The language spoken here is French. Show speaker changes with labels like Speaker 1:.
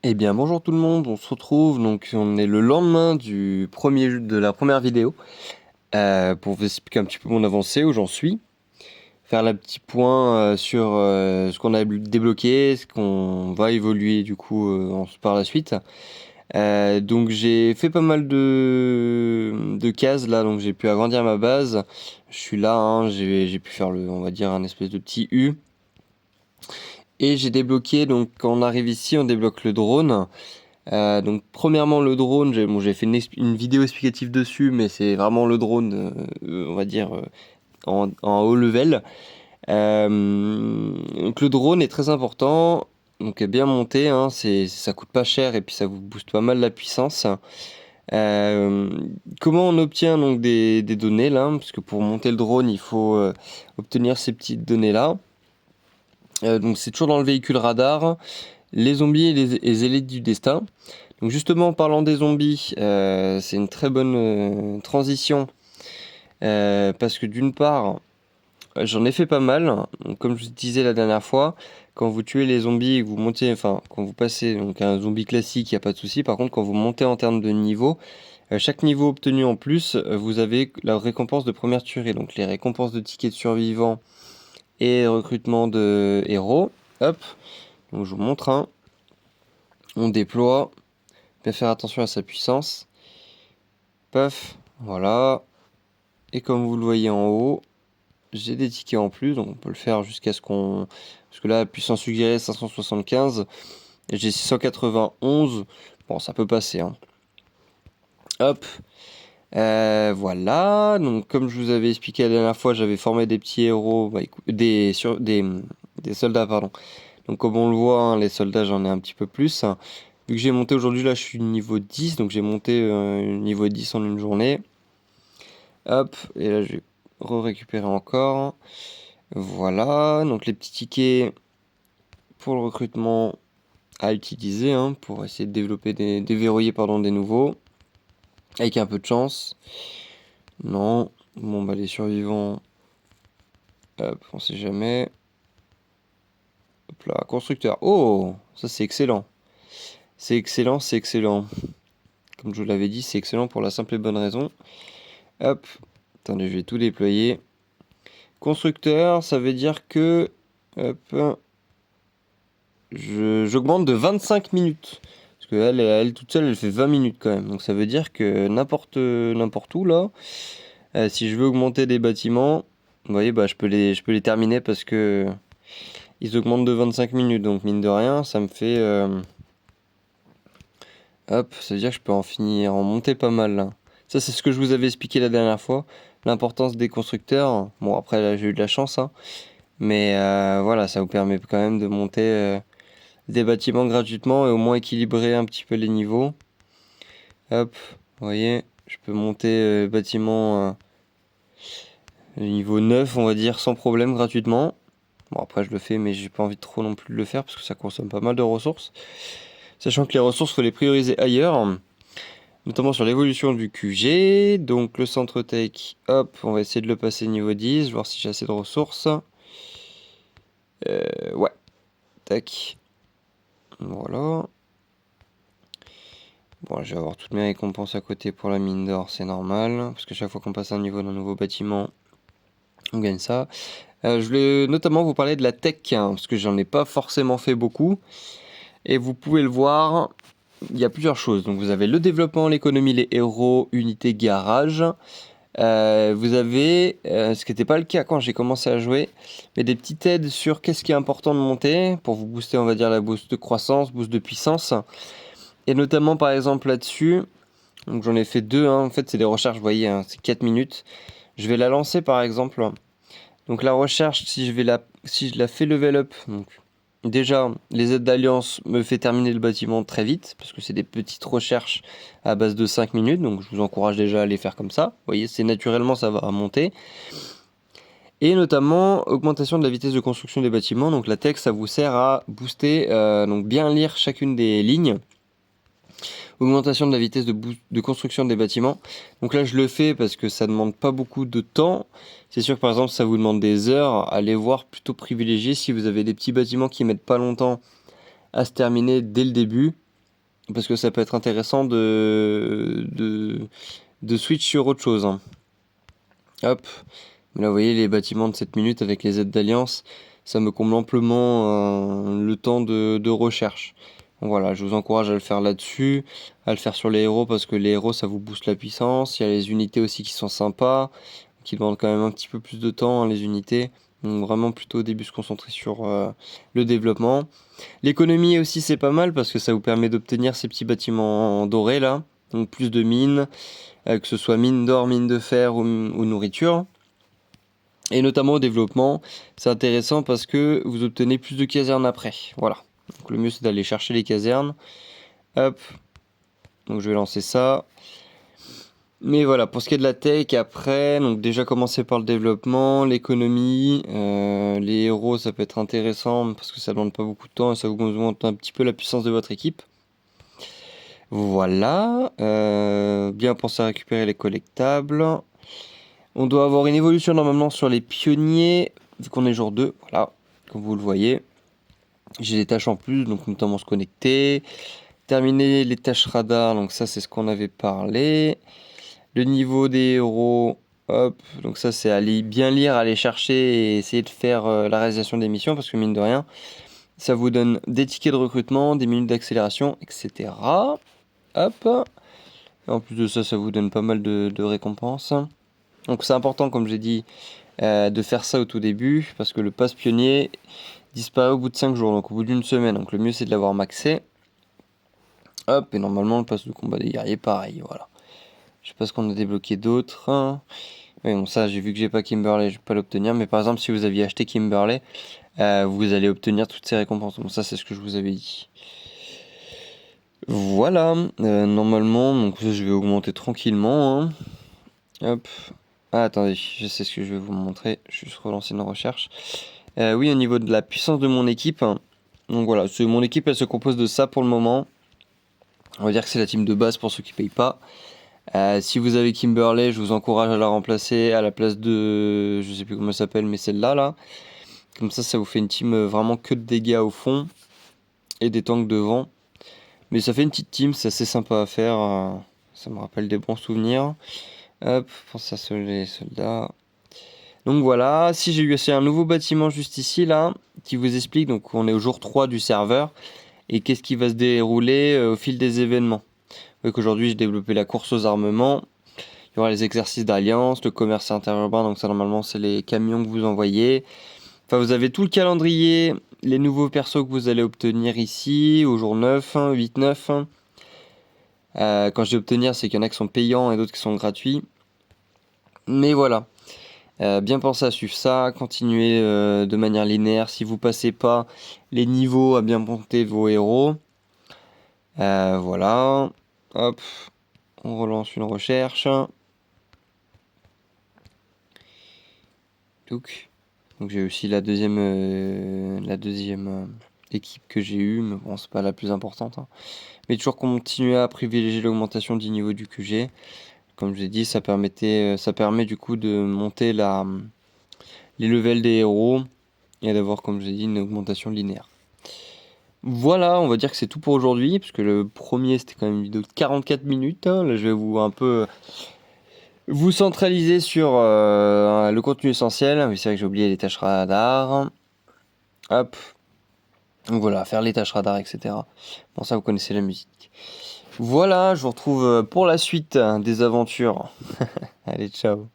Speaker 1: Eh bien bonjour tout le monde, on se retrouve, donc on est le lendemain de la première vidéo pour vous expliquer un petit peu mon avancée, où j'en suis, faire le petit point sur ce qu'on a débloqué, ce qu'on va évoluer du coup par la suite. Donc j'ai fait pas mal de cases là, donc j'ai pu agrandir ma base. Je suis là, hein, j'ai pu faire on va dire un espèce de petit U. Et j'ai débloqué, donc quand on arrive ici, on débloque le drone. Donc premièrement le drone, j'ai fait une vidéo explicative dessus, mais c'est vraiment le drone, on va dire en haut level. Donc le drone est très important, donc bien monté, hein, ça coûte pas cher et puis ça vous booste pas mal la puissance. Euh, Comment on obtient donc des données là, parce que pour monter le drone il faut obtenir ces petites données là. Donc c'est toujours dans le véhicule radar, les zombies et les élites du destin. Donc justement, en parlant des zombies, c'est une très bonne transition parce que d'une part, j'en ai fait pas mal. Donc, comme je vous disais la dernière fois, quand vous tuez les zombies et que vous montez, enfin quand vous passez donc un zombie classique, il n'y a pas de souci. Par contre, quand vous montez en termes de niveau, chaque niveau obtenu en plus, vous avez la récompense de première tuerie. Donc les récompenses de tickets de survivants et recrutement de héros. Hop, donc je vous montre un. On déploie. Bien faire attention à sa puissance. Paf, voilà. Et comme vous le voyez en haut, j'ai des tickets en plus, donc on peut le faire jusqu'à ce qu'on... Parce que là, la puissance suggérée 575, et j'ai 691, bon ça peut passer, hein. Hop, voilà, donc comme je vous avais expliqué la dernière fois, j'avais formé des petits héros, des soldats, pardon. Donc comme on le voit, hein, les soldats j'en ai un petit peu plus. Vu que j'ai monté aujourd'hui, là je suis niveau 10, donc j'ai monté niveau 10 en une journée. Hop, et là je vais récupérer encore. Voilà, donc les petits tickets pour le recrutement à utiliser, hein, pour essayer de développer déverrouiller pardon, des nouveaux. Avec un peu de chance. Non. Bon bah les survivants. Hop, on sait jamais. Hop là, constructeur. Oh, ça c'est excellent. C'est excellent, c'est excellent. Comme je vous l'avais dit, c'est excellent pour la simple et bonne raison. Hop, attendez, je vais tout déployer. Constructeur, ça veut dire que... Hop, j'augmente de 25 minutes. Parce que elle toute seule, elle fait 20 minutes quand même. Donc ça veut dire que n'importe où là, si je veux augmenter des bâtiments, vous voyez, bah, je peux les terminer parce que ils augmentent de 25 minutes. Donc mine de rien, ça me fait... hop, ça veut dire que je peux en monter pas mal là. Ça c'est ce que je vous avais expliqué la dernière fois. L'importance des constructeurs. Bon après là j'ai eu de la chance, hein. Mais voilà, ça vous permet quand même de monter... des bâtiments gratuitement et au moins équilibrer un petit peu les niveaux. Hop, vous voyez, je peux monter bâtiment niveau 9 on va dire sans problème gratuitement. Bon après je le fais mais j'ai pas envie de trop non plus de le faire parce que ça consomme pas mal de ressources. Sachant que les ressources faut les prioriser ailleurs, notamment sur l'évolution du QG. Donc le centre tech, hop, on va essayer de le passer niveau 10, voir si j'ai assez de ressources. Ouais, tac. Voilà. Bon, je vais avoir toutes mes récompenses à côté pour la mine d'or, c'est normal. Parce que chaque fois qu'on passe un niveau d'un nouveau bâtiment, on gagne ça. Je voulais notamment vous parler de la tech, hein, parce que j'en ai pas forcément fait beaucoup. Et vous pouvez le voir, il y a plusieurs choses. Donc vous avez le développement, l'économie, les héros, unité, garage. Vous avez, ce qui n'était pas le cas quand j'ai commencé à jouer, mais des petites aides sur qu'est-ce qui est important de monter pour vous booster, on va dire, la boost de croissance, boost de puissance. Et notamment par exemple là-dessus, donc j'en ai fait deux, hein. En fait c'est des recherches, vous voyez, hein, c'est 4 minutes. Je vais la lancer par exemple. Donc la recherche, si je la fais level up, donc déjà les aides d'alliance me fait terminer le bâtiment très vite, parce que c'est des petites recherches à base de 5 minutes, donc je vous encourage déjà à les faire comme ça. Vous voyez, c'est naturellement ça va monter. Et notamment augmentation de la vitesse de construction des bâtiments, donc la tech ça vous sert à booster, donc bien lire chacune des lignes. Augmentation de la vitesse de construction des bâtiments. Donc là, je le fais parce que ça demande pas beaucoup de temps. C'est sûr que par exemple, ça vous demande des heures. Allez voir, plutôt privilégier si vous avez des petits bâtiments qui mettent pas longtemps à se terminer dès le début. parce que ça peut être intéressant de switch sur autre chose, hein. Hop, là vous voyez les bâtiments de 7 minutes avec les aides d'alliance, ça me comble amplement le temps de recherche. Donc voilà, je vous encourage à le faire là-dessus, à le faire sur les héros parce que les héros ça vous booste la puissance. Il y a les unités aussi qui sont sympas, qui demandent quand même un petit peu plus de temps, hein, les unités. Donc vraiment plutôt au début se concentrer sur le développement. L'économie aussi c'est pas mal parce que ça vous permet d'obtenir ces petits bâtiments dorés là. Donc plus de mines, que ce soit mine d'or, mine de fer ou nourriture. Et notamment au développement, c'est intéressant parce que vous obtenez plus de casernes après. Voilà. Donc le mieux c'est d'aller chercher les casernes. Hop. Donc je vais lancer ça. Mais voilà, pour ce qui est de la tech, après, donc déjà commencer par le développement, l'économie, les héros, ça peut être intéressant parce que ça demande pas beaucoup de temps et ça vous augmente un petit peu la puissance de votre équipe. Voilà, bien penser à récupérer les collectables. On doit avoir une évolution normalement sur les pionniers, vu qu'on est jour 2, voilà, comme vous le voyez. J'ai des tâches en plus, donc notamment se connecter. Terminer les tâches radar, donc ça c'est ce qu'on avait parlé. Le niveau des héros, hop, donc ça c'est aller bien lire, aller chercher et essayer de faire la réalisation des missions, parce que mine de rien, ça vous donne des tickets de recrutement, des minutes d'accélération, etc. Hop. Et en plus de ça, ça vous donne pas mal de récompenses. Donc c'est important, comme j'ai dit, de faire ça au tout début, parce que le pass pionnier disparaît au bout de 5 jours, donc au bout d'une semaine. Donc le mieux c'est de l'avoir maxé. Hop, et normalement le pass de combat des guerriers, pareil, voilà. Je sais pas ce qu'on a débloqué d'autres. Oui, bon ça j'ai vu que j'ai pas Kimberley, je vais pas l'obtenir. Mais par exemple si vous aviez acheté Kimberley, vous allez obtenir toutes ces récompenses. Donc ça c'est ce que je vous avais dit. Voilà, normalement, donc je vais augmenter tranquillement, hein. Hop. Ah, attendez, je sais ce que je vais vous montrer. Je vais juste relancer une recherche. Oui, au niveau de la puissance de mon équipe, hein. Donc voilà, mon équipe elle se compose de ça pour le moment. On va dire que c'est la team de base pour ceux qui payent pas. Si vous avez Kimberley, je vous encourage à la remplacer à la place de, je sais plus comment elle s'appelle, mais celle-là là. Comme ça vous fait une team vraiment que de dégâts au fond et des tanks devant. Mais ça fait une petite team, c'est assez sympa à faire. Ça me rappelle des bons souvenirs. Hop, pense à les soldats. Donc voilà, si j'ai eu aussi un nouveau bâtiment juste ici là, qui vous explique, donc on est au jour 3 du serveur, et qu'est-ce qui va se dérouler au fil des événements. Vous voyez qu'aujourd'hui j'ai développé la course aux armements, il y aura les exercices d'alliance, le commerce interurbain, donc ça normalement c'est les camions que vous envoyez. Enfin vous avez tout le calendrier, les nouveaux persos que vous allez obtenir ici, au jour 9, 8, 9. Quand je dis obtenir, c'est qu'il y en a qui sont payants et d'autres qui sont gratuits. Mais voilà. Bien penser à suivre ça, continuer de manière linéaire. Si vous passez pas les niveaux, à bien monter vos héros. Voilà. Hop. On relance une recherche. Donc j'ai aussi la deuxième équipe que j'ai eue, mais bon c'est pas la plus importante, hein. Mais toujours continuer à privilégier l'augmentation du niveau du QG. Comme je l'ai dit, ça permet du coup de monter les levels des héros et d'avoir, comme je l'ai dit, une augmentation linéaire. Voilà, on va dire que c'est tout pour aujourd'hui, parce que le premier c'était quand même une vidéo de 44 minutes, hein. Là je vais vous centraliser sur le contenu essentiel. Oui, c'est vrai que j'ai oublié les tâches radar. Hop. Donc voilà, faire les tâches radar, etc. Bon, ça vous connaissez la musique. Voilà, je vous retrouve pour la suite des aventures. Allez, ciao.